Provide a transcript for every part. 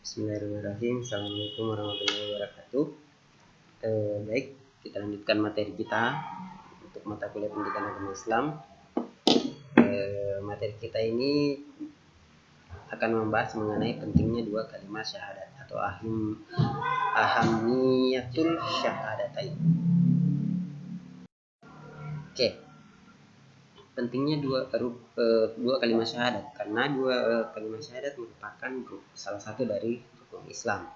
Bismillahirrahmanirrahim. Assalamualaikum warahmatullahi wabarakatuh. Baik, kita lanjutkan materi kita untuk mata kuliah pendidikan agama Islam. Materi kita ini akan membahas mengenai pentingnya dua kalimat syahadat atau ahamiyatul syahadatain. Oke. Pentingnya dua kalimat syahadat karena dua kalimat syahadat merupakan salah satu dari rukun Islam.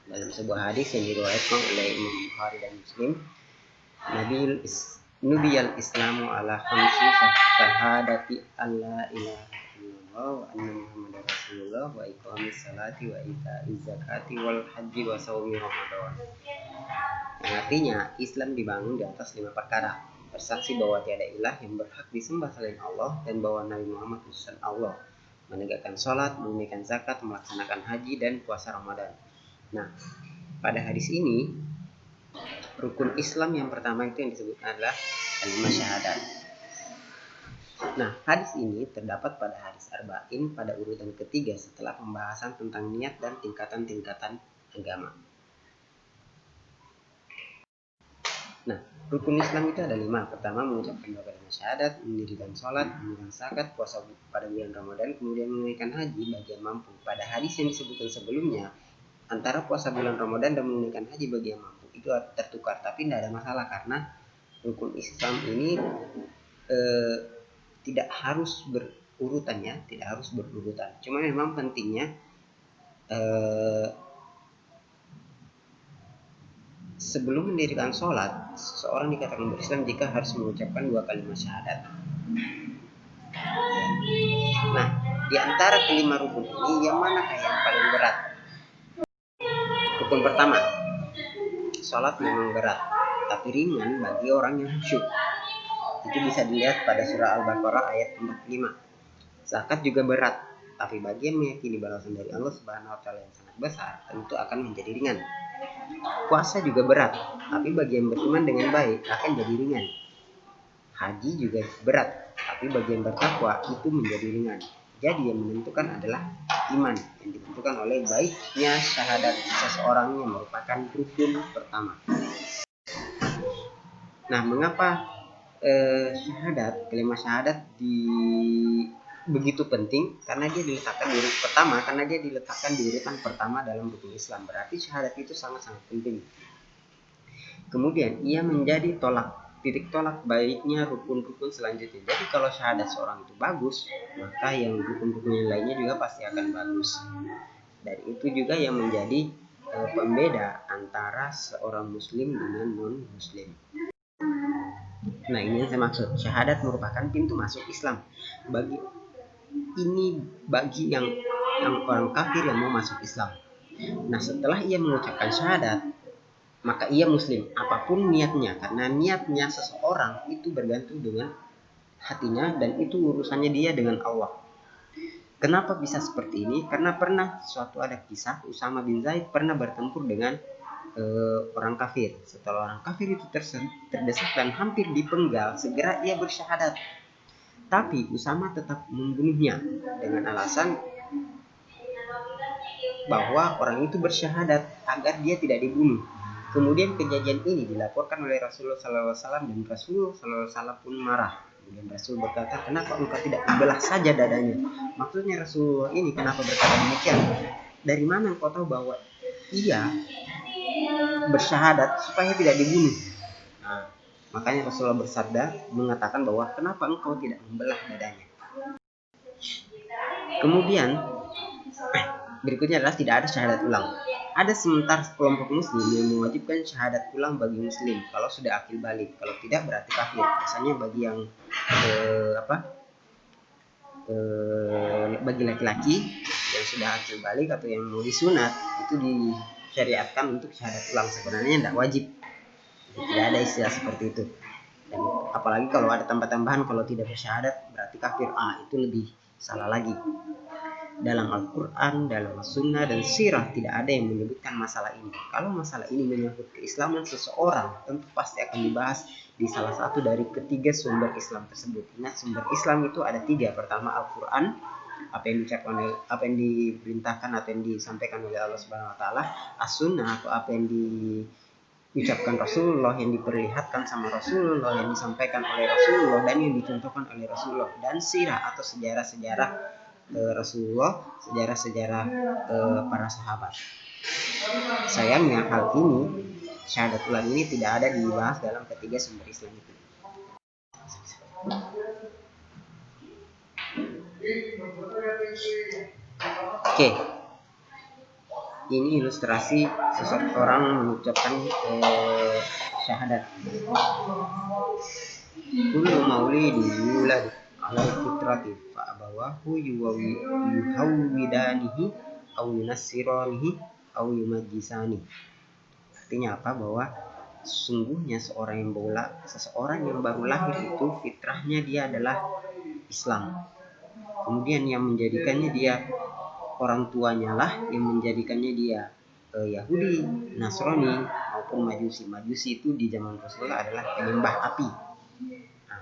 Dalam sebuah hadis yang diriwayatkan oleh Imam Bukhari dan Muslim, Nubiyal Islamu ala khamsi syahadati alla ilaha illallah wa anna Muhammadar Rasulullah wa iqamis salati wa ita'iz zakati wal haji wa shaumi Ramadan. Yang artinya Islam dibangun di atas 5 perkara: bersaksi bahwa tiada ilah yang berhak disembah selain Allah dan bahwa Nabi Muhammad utusan Allah, menegakkan sholat, menunaikan zakat, melaksanakan haji dan puasa Ramadan. Nah, pada hadis ini rukun Islam yang pertama itu yang disebut adalah kalimat syahadat. Nah, hadis ini terdapat pada hadis Arba'in pada urutan ketiga setelah pembahasan tentang niat dan tingkatan-tingkatan agama. Nah, rukun Islam itu ada 5. Pertama, mengucapkan dua kalimat syahadat, mendirikan sholat, menunaikan zakat, puasa pada bulan Ramadan, kemudian menunaikan haji bagi yang mampu. Pada hadis yang disebutkan sebelumnya, antara puasa bulan Ramadan dan menunaikan haji bagi yang mampu itu tertukar, tapi tidak ada masalah karena rukun Islam ini tidak harus berurutan. Cuma memang pentingnya sebelum mendirikan sholat, seseorang dikatakan berislam jika harus mengucapkan dua kalimat syahadat. Nah, di antara kelima rukun ini, yang manakah yang paling berat? Rukun pertama, sholat memang berat, tapi ringan bagi orang yang khusyuk. Itu bisa dilihat pada surah Al-Baqarah ayat 45. Zakat juga berat, tapi bagi yang meyakini balasan dari Allah Subhanahu wa taala yang sangat besar, tentu akan menjadi ringan. Puasa juga berat, tapi bagi yang beriman dengan baik akan jadi ringan. Haji juga berat, tapi bagi yang bertakwa itu menjadi ringan. Jadi yang menentukan adalah iman yang ditentukan oleh baiknya syahadat seseorang yang merupakan rukun pertama. Nah, mengapa kalimat syahadat begitu penting? Karena dia diletakkan di urutan pertama dalam rukun Islam. Berarti syahadat itu sangat-sangat penting. Kemudian ia menjadi titik tolak baiknya rukun-rukun selanjutnya. Jadi kalau syahadat seorang itu bagus, maka yang rukun-rukun yang lainnya juga pasti akan bagus. Dan itu juga yang menjadi pembeda antara seorang muslim dengan non-muslim. Nah, ini yang saya maksud. Syahadat merupakan pintu masuk Islam. Bagi yang orang kafir yang mau masuk Islam. Nah, setelah ia mengucapkan syahadat, maka ia muslim apapun niatnya, karena niatnya seseorang itu bergantung dengan hatinya dan itu urusannya dia dengan Allah. Kenapa bisa seperti ini? Karena pernah suatu ada kisah Usama bin Zaid pernah bertempur dengan orang kafir. Setelah orang kafir itu terdesak dan hampir dipenggal, segera ia bersyahadat. Tapi Usama tetap membunuhnya dengan alasan bahwa orang itu bersyahadat agar dia tidak dibunuh. Kemudian kejadian ini dilaporkan oleh Rasulullah SAW dan Rasulullah SAW pun marah. Kemudian Rasul berkata, kenapa engkau tidak belah saja dadanya? Maksudnya Rasulullah ini kenapa berkata demikian? Dari mana engkau tahu bahwa ia bersyahadat supaya tidak dibunuh? Nah, makanya Rasulullah bersabda mengatakan bahwa kenapa engkau tidak membelah dadanya? Kemudian berikutnya adalah tidak ada syahadat ulang. Ada sementara kelompok muslim yang mewajibkan syahadat ulang bagi muslim kalau sudah akil balik. Kalau tidak berarti kafir. Biasanya bagi yang bagi laki-laki yang sudah akil balik atau yang mau disunat itu disyariatkan untuk syahadat ulang. Sebenarnya tidak wajib. Tidak ada istilah seperti itu. Dan apalagi kalau ada tambah-tambahan kalau tidak bersyahadat berarti kafir. Itu lebih salah lagi. Dalam Al-Quran, dalam Sunnah dan Sirah tidak ada yang menyebutkan masalah ini. Kalau masalah ini menyangkut keislaman seseorang, tentu pasti akan dibahas di salah satu dari ketiga sumber Islam tersebut. Ingat, sumber Islam itu ada 3. Pertama Al-Quran, apa yang diperintahkan atau yang disampaikan oleh Allah Subhanahu wa taala, as-sunnah atau apa yang diucapkan Rasulullah, yang diperlihatkan sama Rasulullah, yang disampaikan oleh Rasulullah dan yang dicontohkan oleh Rasulullah, dan sirah atau sejarah-sejarah Rasulullah, sejarah-sejarah para sahabat. Sayangnya hal ini, syahadatul ini tidak ada dibahas dalam ketiga sumber Islam itu. Oke. Ini ilustrasi seseorang mengucapkan syahadat. Kullu maulidin yulad ala fitrati fa abawahu yuhawwidanihi aw yunassiranihi aw yumajjisani. Artinya apa? Bahwa sesungguhnya seseorang yang baru lahir itu fitrahnya dia adalah Islam. Kemudian yang menjadikannya dia, orang tuanya lah yang menjadikannya dia Yahudi, Nasrani maupun Majusi. Majusi itu di zaman Rasulullah adalah penyembah api. Nah,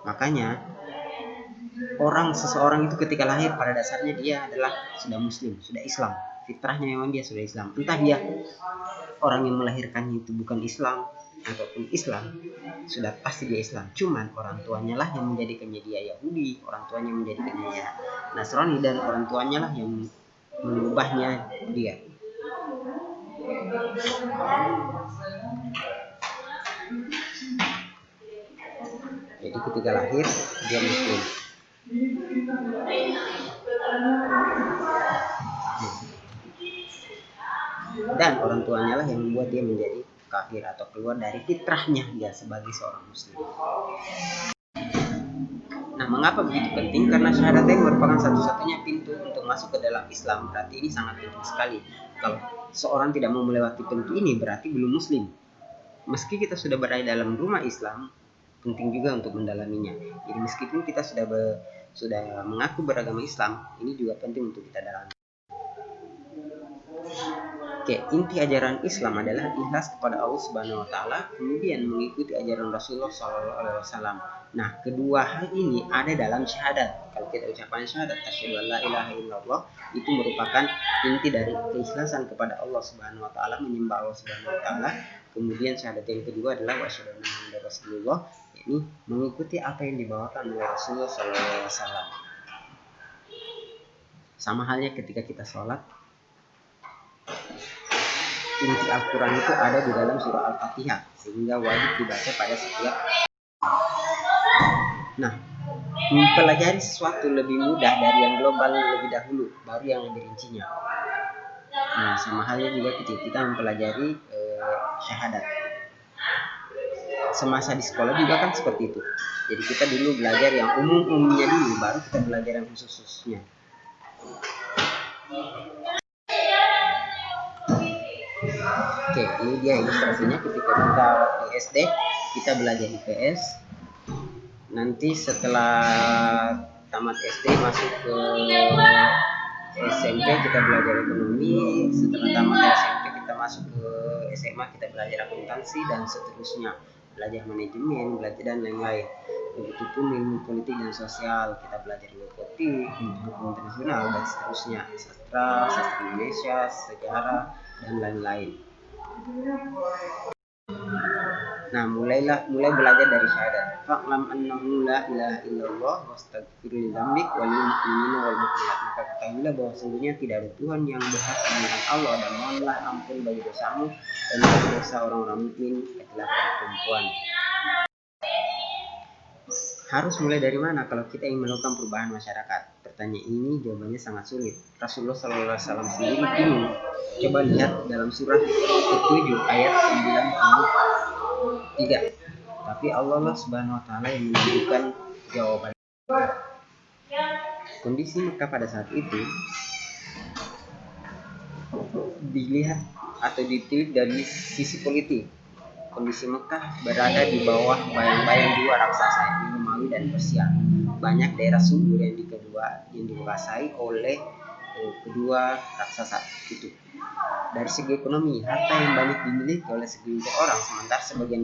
makanya seseorang itu ketika lahir pada dasarnya dia adalah sudah Muslim, sudah Islam. Fitrahnya memang dia sudah Islam. Entah dia orang yang melahirkannya itu bukan Islam ataupun Islam, sudah pasti dia Islam. Cuman orang tuanya lah yang menjadikannya dia Yahudi, orang tuanya menjadikannya dia Nasrani, dan orang tuanya lah yang mengubahnya dia. Jadi ketika lahir dia Muslim. Dan orang tuanya lah yang membuat dia menjadi kafir atau keluar dari fitrahnya dia sebagai seorang Muslim. Nah, mengapa begitu penting? Karena syahadatain merupakan satu-satunya pintu untuk masuk ke dalam Islam. Berarti ini sangat penting sekali. Kalau seorang tidak mau melewati pintu ini, berarti belum Muslim. Meski kita sudah berada dalam rumah Islam, penting juga untuk mendalaminya. Jadi meskipun kita sudah mengaku beragama Islam, ini juga penting untuk kita dalami. Oke, inti ajaran Islam adalah ikhlas kepada Allah Subhanahu wa taala, kemudian mengikuti ajaran Rasulullah sallallahu alaihi wasallam. Nah, kedua hal ini ada dalam syahadat. Kalau kita ucapkan syahadat asyhadu an la ilaha illallah, itu merupakan inti dari keikhlasan kepada Allah Subhanahu wa taala, menyembah Allah Subhanahu wa taala. Kemudian syahadat yang kedua adalah wa asyhadu anna muhammadar rasulullah, yakni mengikuti apa yang dibawakan oleh Rasulullah sallallahu alaihi wasallam. Sama halnya ketika kita sholat, inti Al-Quran itu ada di dalam surah Al-Fatihah, sehingga wajib dibaca pada setiap. Nah, mempelajari sesuatu lebih mudah dari yang global lebih dahulu, baru yang lebih rincinya. Nah, sama halnya juga kita mempelajari syahadat. Semasa di sekolah juga kan seperti itu. Jadi kita dulu belajar yang umum-umumnya dulu, baru kita belajar yang khusus-khususnya. Oke, ini dia ilustrasinya ketika kita SD, kita belajar IPS. Nanti setelah tamat SD masuk ke SMP kita belajar ekonomi. Setelah tamat SMP kita masuk ke SMA kita belajar akuntansi dan seterusnya, belajar manajemen, belajar dan lain-lain. Begitupun ilmu politik dan sosial, kita belajar ilmu politik, hukum internasional dan seterusnya, sastra Indonesia, sejarah dan lain-lain. Nah, mulai belajar dari syahadat. Fa'lam annahu la ilaha illallah wastaghfir li dzambik wal mu'minina wal mu'minat. Maka ketahuilah bahwa sesungguhnya tidak ada Tuhan yang berhak selain Allah, dan mohonlah ampun bagi dosamu dan dosa orang-orang mukmin, laki-laki dan perempuan. Harus mulai dari mana kalau kita ingin melakukan perubahan masyarakat? Pertanyaan ini jawabannya sangat sulit. Rasulullah SAW sendiri bingung. Coba lihat dalam surah ke-7 ayat 93. Tapi Allah Subhanahu wa taala yang menunjukkan jawaban. Kondisi Mekah pada saat itu dilihat atau ditilik dari sisi politik. Kondisi Mekah berada di bawah bayang-bayang dua raksasa, Romawi dan Persia. Banyak daerah subur yang dikuasai oleh kedua raksasa itu. Dari segi ekonomi, harta yang banyak dimiliki oleh segelintir orang, sementara sebagian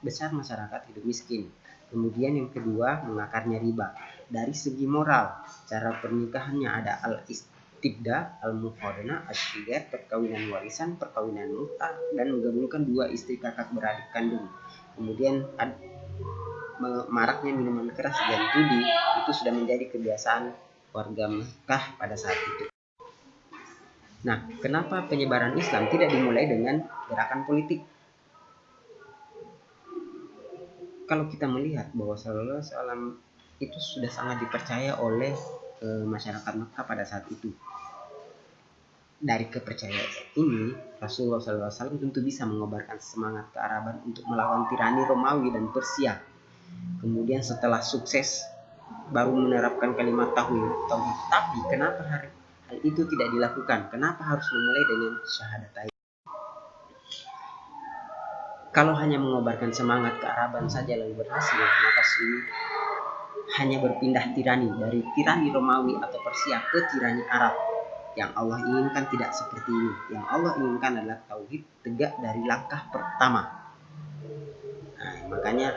besar masyarakat hidup miskin. Kemudian yang kedua, mengakarnya riba. Dari segi moral, cara pernikahannya ada al-istibda, al-muqaranah, asyigar, perkawinan warisan, perkawinan mut'ah, dan menggabungkan dua istri kakak beradik kandung. Kemudian maraknya minuman keras dan judi itu sudah menjadi kebiasaan warga Mekah pada saat itu. Nah, kenapa penyebaran Islam tidak dimulai dengan gerakan politik? Kalau kita melihat bahwa Sallallahu Alaihi Wasallam itu sudah sangat dipercaya oleh masyarakat Mekah pada saat itu. Dari kepercayaan ini, Rasulullah SAW tentu bisa mengobarkan semangat kearaban untuk melawan tirani Romawi dan Persia. Kemudian setelah sukses, baru menerapkan kalimat tauhid. Tapi kenapa hal itu tidak dilakukan? Kenapa harus memulai dengan syahadatain? Kalau hanya mengobarkan semangat kearaban saja lalu berhasil, maka sungguh hanya berpindah tirani dari tirani Romawi atau Persia ke tirani Arab. Yang Allah inginkan tidak seperti ini. Yang Allah inginkan adalah tauhid tegak dari langkah pertama. Nah, makanya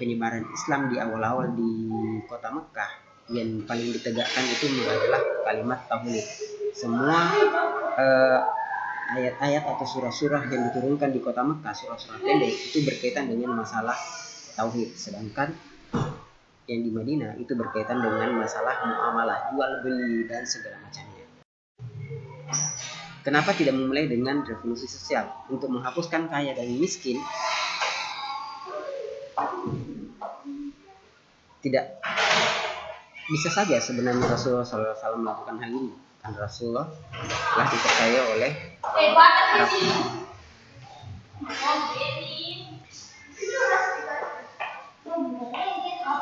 penyebaran Islam di awal-awal di kota Mekah yang paling ditegakkan itu adalah kalimat tauhid. Semua ayat-ayat atau surah-surah yang diturunkan di kota Mekah, surah-surah pendek itu berkaitan dengan masalah tauhid, sedangkan yang di Madinah itu berkaitan dengan masalah muamalah, jual beli dan segala macamnya. Kenapa tidak memulai dengan revolusi sosial untuk menghapuskan kaya dan miskin? Tidak, bisa saja sebenarnya Rasulullah SAW melakukan hal ini. Dan Rasulullah telah dipercaya oleh Arab.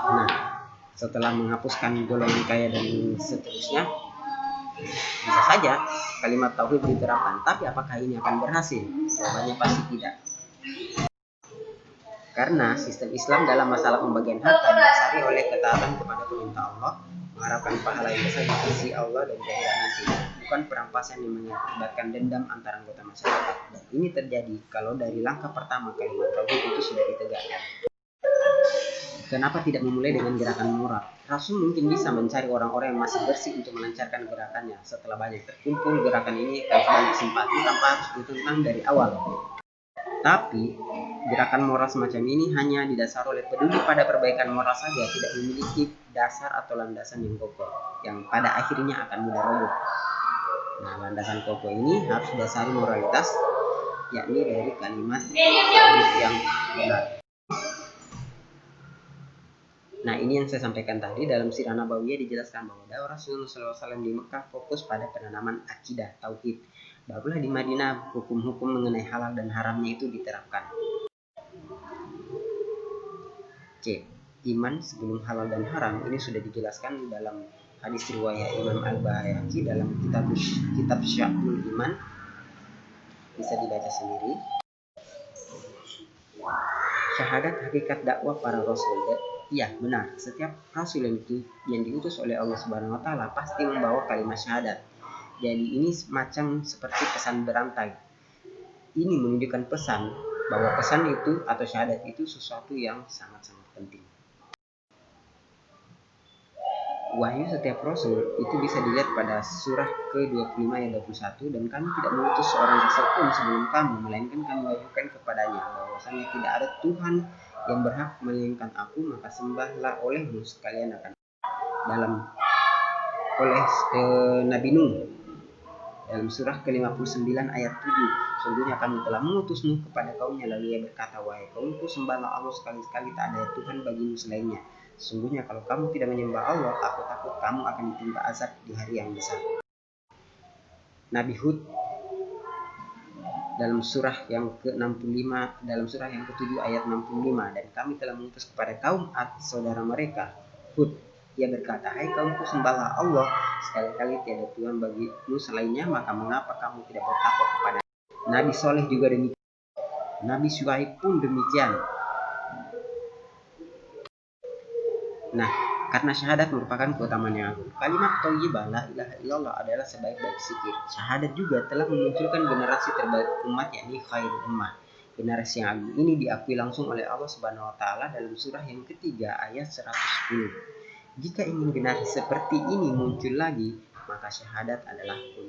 Nah, setelah menghapuskan golongan kaya dan seterusnya, bisa saja kalimat tauhid diterapkan. Tapi apakah ini akan berhasil? Jawabannya pasti tidak. Karena sistem Islam dalam masalah pembagian harta didasari oleh ketaatan kepada perintah Allah, mengharapkan pahala yang besar di sisi Allah dan di akhirat nanti, bukan perampasan yang mengakibatkan dendam antara anggota masyarakat. Dan ini terjadi kalau dari langkah pertama kalimat tauhid itu sudah ditegakkan. Kenapa tidak memulai dengan gerakan moral? Rasul mungkin bisa mencari orang-orang yang masih bersih untuk melancarkan gerakannya. Setelah banyak terkumpul, gerakan ini akan banyak simpati tanpa harus ditentang dari awal. Tapi gerakan moral semacam ini hanya didasari oleh peduli pada perbaikan moral saja, tidak memiliki dasar atau landasan yang kokoh, yang pada akhirnya akan mudah roboh. Nah, landasan kokoh ini harus didasari moralitas, yakni dari kalimat yang benar. Nah, ini yang saya sampaikan tadi. Dalam Sirah Nabawiyah dijelaskan bahwa dakwah Rasulullah SAW di Mekah fokus pada penanaman akidah, tauhid. Barulah di Madinah hukum-hukum mengenai halal dan haramnya itu diterapkan. C. Iman sebelum halal dan haram ini sudah dijelaskan dalam hadis riwayat Imam Al-Baihaqi dalam kitab Sya'bul Iman. Bisa dibaca sendiri. Syahadat hakikat dakwah para rasul. Iya, benar. Setiap rasul yang diutus oleh Allah Subhanahu wa taala pasti membawa kalimat syahadat. Jadi ini semacam seperti pesan berantai. Ini menunjukkan pesan bahwa pesan itu atau syahadat itu sesuatu yang sangat-sangat penting. Wahyu setiap rasul itu bisa dilihat pada surah ke-25 ayat 21, dan kami tidak mengutus seorang rasul pun sebelum kamu, melainkan kami wahyukan kepadanya bahwasanya tidak ada Tuhan yang berhak melainkan aku, maka sembahlah olehmu sekalian akan oleh Nabi Nuh dalam surah ke-59 ayat 7. Sungguhnya kami telah mengutusmu kepada kaumnya, lalu ia berkata, wahai kaumku, sembahlah Allah sekali-sekali, tak ada Tuhan bagimu selainnya. Sungguhnya kalau kamu tidak menyembah Allah, aku takut kamu akan ditimpa azab di hari yang besar. Nabi Hud dalam surah yang ke-65, dalam surah yang ke-7 ayat 65, dan kami telah mengutus kepada kaum Ad saudara mereka Hud, ia berkata, hai kaumku, sembahlah Allah sekali-kali, tiada Tuhan bagimu selainnya, maka mengapa kamu tidak bertakwa kepada Nabi Soleh juga demikian, Nabi Syuaib pun demikian. Nah, karena syahadat merupakan keutamaan yang agung. Kalimat thayyibah la ilaha illallah adalah sebaik-baik zikir. Syahadat juga telah memunculkan generasi terbaik umat, yakni khairul ummah, Generasi yang agung ini diakui langsung oleh Allah Subhanahu wa taala dalam surah yang ketiga ayat 110. Jika ingin generasi seperti ini muncul lagi, maka syahadat adalah kunci.